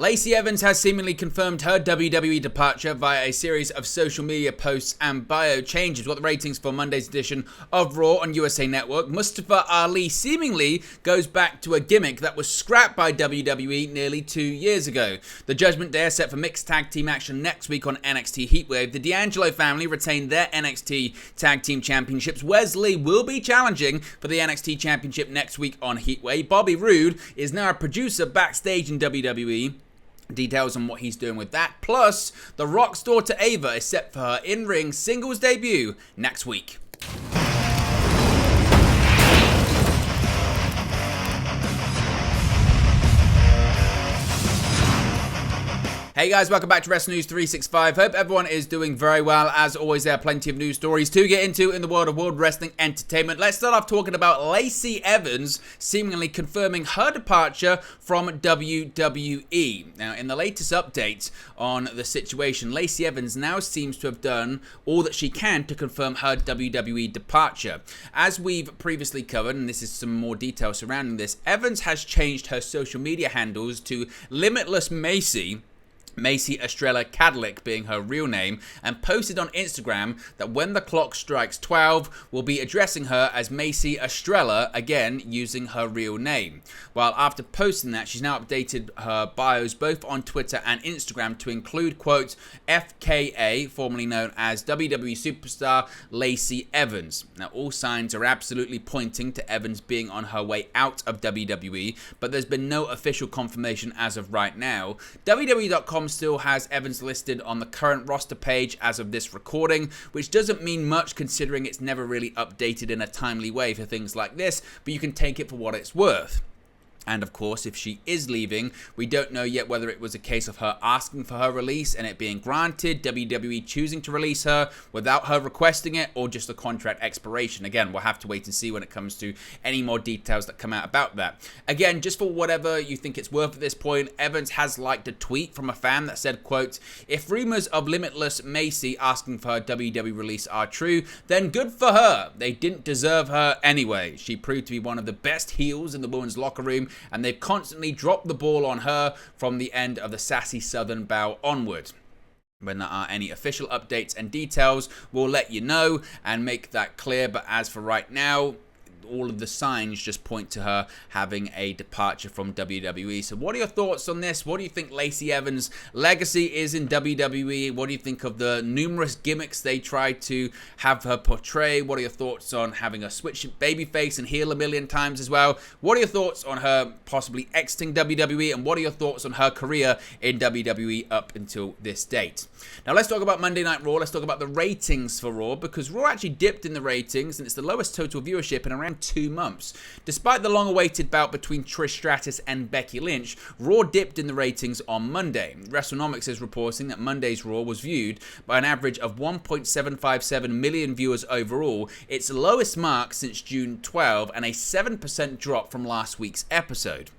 Lacey Evans has seemingly confirmed her WWE departure via a series of social media posts and bio changes. What the ratings for Monday's edition of Raw on USA Network. Mustafa Ali seemingly goes back to a gimmick that was scrapped by WWE nearly 2 years ago. The Judgment Day are set for mixed tag team action next week on NXT Heatwave. The D'Angelo family retain their NXT Tag Team Championships. Wesley will be challenging for the NXT Championship next week on Heatwave. Bobby Roode is now a producer backstage in WWE. Details on what he's doing with that. Plus, The Rock's daughter Ava is set for her in-ring singles debut next week. Hey guys, welcome back to Wrestling News 365. Hope everyone is doing very well. As always, there are plenty of news stories to get into in the world of World Wrestling Entertainment. Let's start off talking about Lacey Evans seemingly confirming her departure from WWE. Now, in the latest update on the situation, Lacey Evans now seems to have done all that she can to confirm her WWE departure. As we've previously covered, and this is some more detail surrounding this, Evans has changed her social media handles to Limitless Macy Estrella Cadillac being her real name, and posted on Instagram that when the clock strikes 12, we'll be addressing her as Macy Estrella, again using her real name. Well, after posting that, she's now updated her bios both on Twitter and Instagram to include, quote, FKA, formerly known as WWE superstar Lacey Evans. Now, all signs are absolutely pointing to Evans being on her way out of WWE, but there's been no official confirmation as of right now. WWE.com still has Evans listed on the current roster page as of this recording, which doesn't mean much considering it's never really updated in a timely way for things like this, but you can take it for what it's worth. And of course, if she is leaving, we don't know yet whether it was a case of her asking for her release and it being granted, WWE choosing to release her without her requesting it, or just a contract expiration. Again, we'll have to wait and see when it comes to any more details that come out about that. Again, just for whatever you think it's worth at this point, Evans has liked a tweet from a fan that said, quote, if rumors of Limitless Macy asking for her WWE release are true, then good for her. They didn't deserve her anyway. She proved to be one of the best heels in the women's locker room, and they've constantly dropped the ball on her from the end of the Sassy Southern Belle onward. When there are any official updates and details, we'll let you know and make that clear, but as for right now, all of the signs just point to her having a departure from WWE. So what are your thoughts on this? What do you think Lacey Evans' legacy is in WWE? What do you think of the numerous gimmicks they try to have her portray? What are your thoughts on having her switch babyface and heel a million times as well? What are your thoughts on her possibly exiting WWE? And what are your thoughts on her career in WWE up until this date? Now let's talk about Monday Night Raw. Let's talk about the ratings for Raw, because Raw actually dipped in the ratings and it's the lowest total viewership in around 2 months. Despite the long-awaited bout between Trish Stratus and Becky Lynch, Raw dipped in the ratings on Monday. WrestleNomics is reporting that Monday's Raw was viewed by an average of 1.757 million viewers overall, its lowest mark since June 12, and a 7% drop from last week's episode.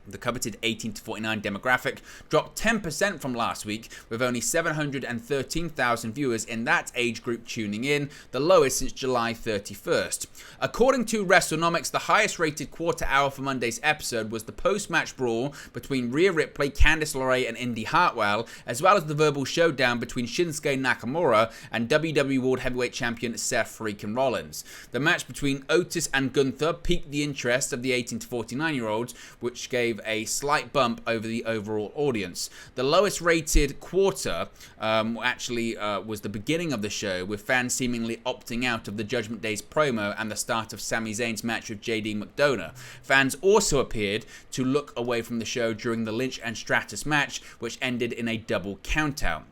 The coveted 18 to 49 demographic dropped 10% from last week, with only 713,000 viewers in that age group tuning in, the lowest since July 31st. According to WrestleNomics, the highest rated quarter hour for Monday's episode was the post-match brawl between Rhea Ripley, Candice LeRae and Indy Hartwell, as well as the verbal showdown between Shinsuke Nakamura and WWE World Heavyweight Champion Seth freaking Rollins. The match between Otis and Gunther piqued the interest of the 18 to 49-year-olds, which gave a slight bump over the overall audience. The lowest rated quarter was the beginning of the show, with fans seemingly opting out of the Judgment Day's promo and the start of Sami Zayn's match with JD McDonough. Fans also appeared to look away from the show during the Lynch and Stratus match, which ended in a double countout.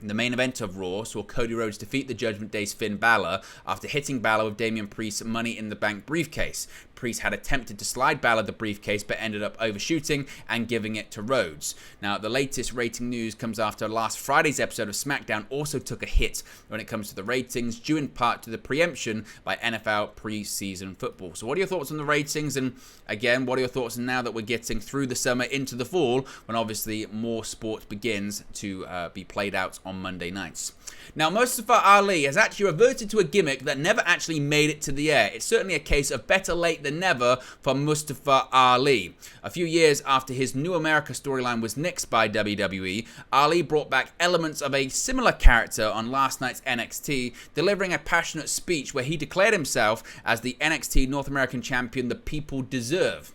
The main event of Raw saw Cody Rhodes defeat the Judgment Day's Finn Balor after hitting Balor with Damian Priest's Money in the Bank briefcase. Priest had attempted to slide Balor the briefcase but ended up overshooting and giving it to Rhodes. Now, the latest rating news comes after last Friday's episode of SmackDown also took a hit when it comes to the ratings, due in part to the preemption by NFL preseason football. So what are your thoughts on the ratings? And again, what are your thoughts now that we're getting through the summer into the fall, when obviously more sport begins to be played out on on Monday nights. Now, Mustafa Ali has actually reverted to a gimmick that never actually made it to the air. It's certainly a case of better late than never for Mustafa Ali. A few years after his New America storyline was nixed by WWE, Ali brought back elements of a similar character on last night's NXT, delivering a passionate speech where he declared himself as the NXT North American champion the people deserve.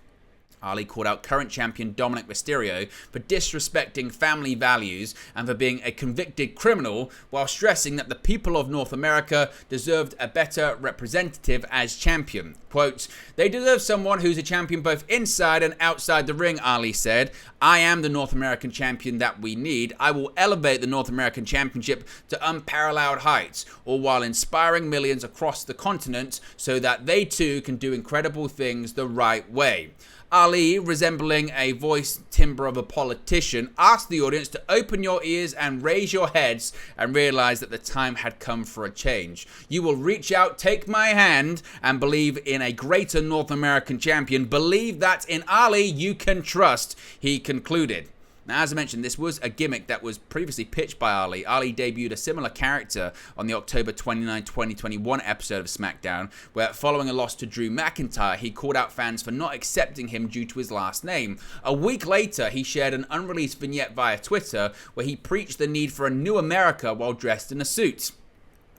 Ali called out current champion Dominic Mysterio for disrespecting family values and for being a convicted criminal, while stressing that the people of North America deserved a better representative as champion. Quote, "They deserve someone who's a champion both inside and outside the ring," Ali said. "I am the North American champion that we need. I will elevate the North American Championship to unparalleled heights, all while inspiring millions across the continent so that they too can do incredible things the right way." Ali, resembling a voice timbre of a politician, asked the audience to open your ears and raise your heads and realize that the time had come for a change. "You will reach out, take my hand, and believe in a greater North American champion. Believe that in Ali you can trust," he concluded. Now, as I mentioned, this was a gimmick that was previously pitched by Ali. Ali debuted a similar character on the October 29, 2021 episode of SmackDown, where following a loss to Drew McIntyre, he called out fans for not accepting him due to his last name. A week later, he shared an unreleased vignette via Twitter where he preached the need for a new America while dressed in a suit.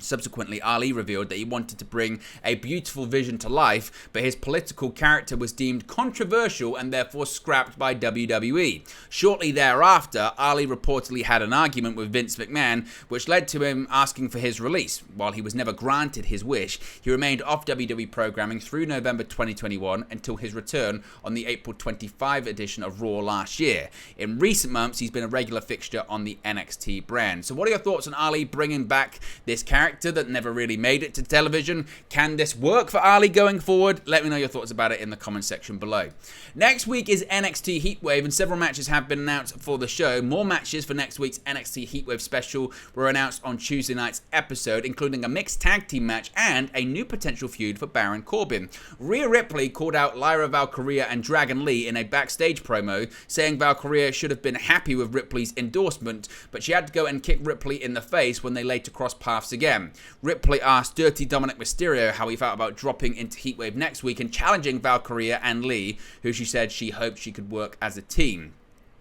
Subsequently, Ali revealed that he wanted to bring a beautiful vision to life, but his political character was deemed controversial and therefore scrapped by WWE. Shortly thereafter, Ali reportedly had an argument with Vince McMahon, which led to him asking for his release. While he was never granted his wish, he remained off WWE programming through November 2021 until his return on the April 25 edition of Raw last year. In recent months, he's been a regular fixture on the NXT brand. So what are your thoughts on Ali bringing back this character that never really made it to television? Can this work for Ali going forward? Let me know your thoughts about it in the comment section below. Next week is NXT Heatwave, and several matches have been announced for the show. More matches for next week's NXT Heatwave special were announced on Tuesday night's episode, including a mixed tag team match and a new potential feud for Baron Corbin. Rhea Ripley called out Lyra Valkyria and Dragon Lee in a backstage promo, saying Valkyria should have been happy with Ripley's endorsement, but she had to go and kick Ripley in the face when they later crossed paths again. Ripley asked Dirty Dominic Mysterio how he felt about dropping into Heatwave next week and challenging Valkyria and Lee, who she said she hoped she could work as a team.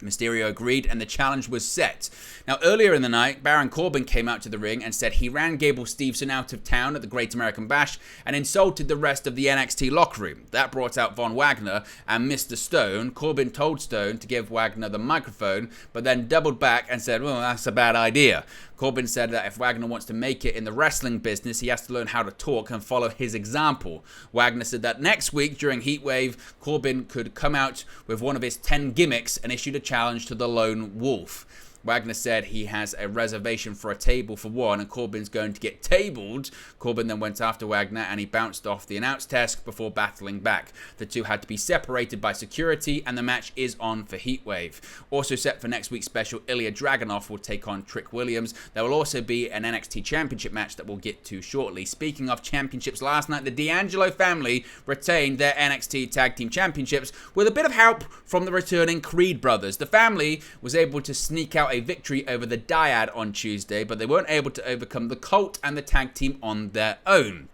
Mysterio agreed and the challenge was set. Now, earlier in the night, Baron Corbin came out to the ring and said he ran Gable Steveson out of town at the Great American Bash and insulted the rest of the NXT locker room. That brought out Von Wagner and Mr. Stone. Corbin told Stone to give Wagner the microphone, but then doubled back and said, "Well, that's a bad idea." Corbin said that if Wagner wants to make it in the wrestling business, he has to learn how to talk and follow his example. Wagner said that next week during Heatwave, Corbin could come out with one of his 10 gimmicks and issued a challenge to the Lone Wolf. Wagner said he has a reservation for a table for one and Corbin's going to get tabled. Corbin then went after Wagner and he bounced off the announce desk before battling back. The two had to be separated by security and the match is on for Heatwave. Also set for next week's special, Ilya Dragunov will take on Trick Williams. There will also be an NXT Championship match that we'll get to shortly. Speaking of championships, last night the D'Angelo family retained their NXT Tag Team Championships with a bit of help from the returning Creed brothers. The family was able to sneak out a victory over the Dyad on Tuesday, but they weren't able to overcome the Cult and the tag team on their own.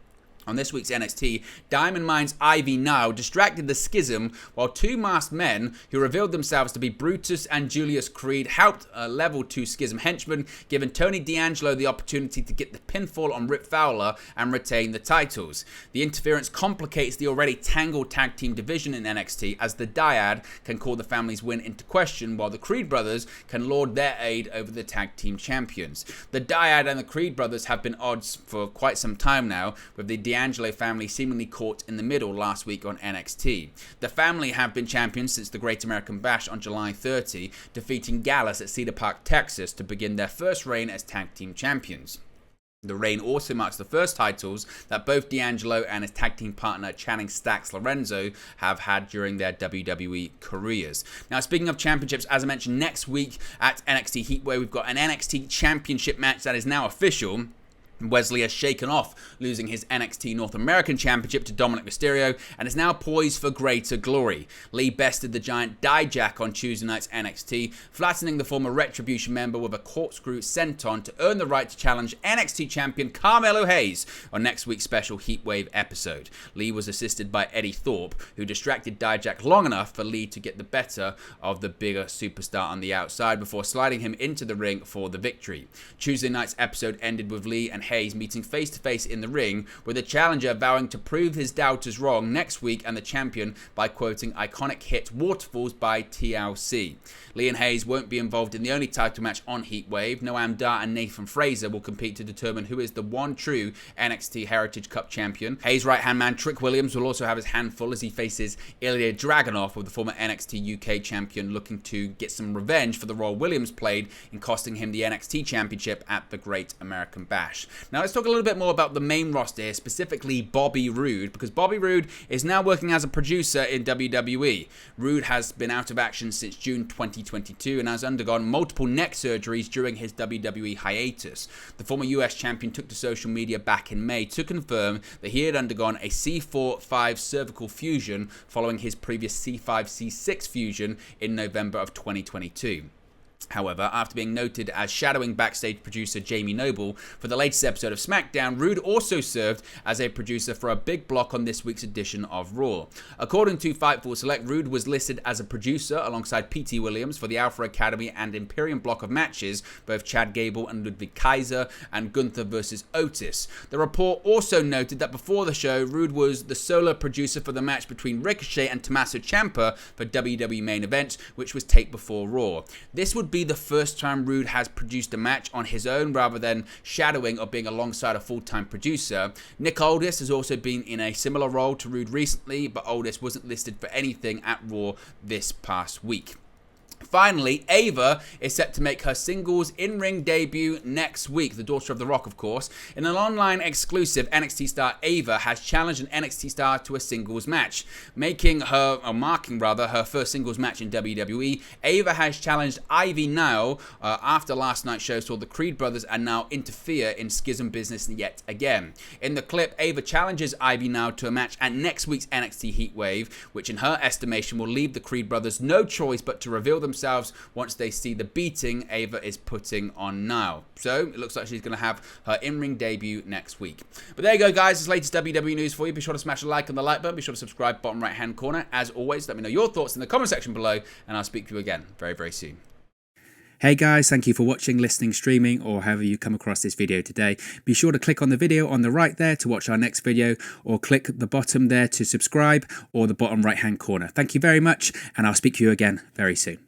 On this week's NXT, Diamond Mine's Ivy Nile distracted the Schism while two masked men who revealed themselves to be Brutus and Julius Creed helped level two Schism henchmen, giving Tony D'Angelo the opportunity to get the pinfall on Rip Fowler and retain the titles. The interference complicates the already tangled tag team division in NXT as the Dyad can call the family's win into question while the Creed brothers can lord their aid over the tag team champions. The Dyad and the Creed brothers have been odds for quite some time now, with the D'Angelo family seemingly caught in the middle last week on NXT. The family have been champions since the Great American Bash on July 30, defeating Gallus at Cedar Park, Texas to begin their first reign as tag team champions. The reign also marks the first titles that both D'Angelo and his tag team partner Channing Stacks Lorenzo have had during their WWE careers. Now, speaking of championships, as I mentioned, next week at NXT Heatwave, we've got an NXT Championship match that is now official. Wesley has shaken off losing his NXT North American Championship to Dominic Mysterio and is now poised for greater glory. Lee bested the giant Dijak on Tuesday night's NXT, flattening the former Retribution member with a corkscrew senton to earn the right to challenge NXT champion Carmelo Hayes on next week's special Heatwave episode. Lee was assisted by Eddie Thorpe, who distracted Dijak long enough for Lee to get the better of the bigger superstar on the outside before sliding him into the ring for the victory. Tuesday night's episode ended with Lee and Hayes meeting face-to-face in the ring, with the challenger vowing to prove his doubters wrong next week and the champion by quoting iconic hit Waterfalls by TLC. Lee and Hayes won't be involved in the only title match on Heatwave. Noam Dar and Nathan Fraser will compete to determine who is the one true NXT Heritage Cup champion. Hayes' right-hand man Trick Williams will also have his hand full as he faces Ilya Dragunov, with the former NXT UK champion looking to get some revenge for the role Williams played in costing him the NXT championship at the Great American Bash. Now let's talk a little bit more about the main roster here, specifically Bobby Roode, because Bobby Roode is now working as a producer in WWE. Roode has been out of action since June 2022 and has undergone multiple neck surgeries during his WWE hiatus. The former US champion took to social media back in May to confirm that he had undergone a C4-5 cervical fusion following his previous C5-C6 fusion in November of 2022. However, after being noted as shadowing backstage producer Jamie Noble for the latest episode of SmackDown, Roode also served as a producer for a big block on this week's edition of Raw. According to Fightful Select, Roode was listed as a producer alongside P.T. Williams for the Alpha Academy and Imperium block of matches, both Chad Gable and Ludwig Kaiser and Gunther vs. Otis. The report also noted that before the show, Roode was the solo producer for the match between Ricochet and Tommaso Ciampa for WWE Main Event, which was taped before Raw. This would be the first time Roode has produced a match on his own rather than shadowing or being alongside a full-time producer. Nick Aldis has also been in a similar role to Roode recently, but Aldis wasn't listed for anything at Raw this past week. Finally, Ava is set to make her singles in-ring debut next week, the daughter of The Rock, of course. In an online exclusive, NXT star Ava has challenged an NXT star to a singles match. Marking her first singles match in WWE, Ava has challenged Ivy Nile after last night's show saw the Creed brothers and now interfere in Schism business yet again. In the clip, Ava challenges Ivy Nile to a match at next week's NXT Heatwave, which in her estimation will leave the Creed brothers no choice but to reveal themselves once they see the beating Ava is putting on Nile. So it looks like she's going to have her in-ring debut next week. But there you go, guys. This latest WWE news for you. Be sure to smash a like on the like button. Be sure to subscribe, bottom right-hand corner. As always, let me know your thoughts in the comment section below, and I'll speak to you again very, very soon. Hey guys, thank you for watching, listening, streaming, or however you come across this video today. Be sure to click on the video on the right there to watch our next video, or click the bottom there to subscribe, or the bottom right hand corner. Thank you very much, and I'll speak to you again very soon.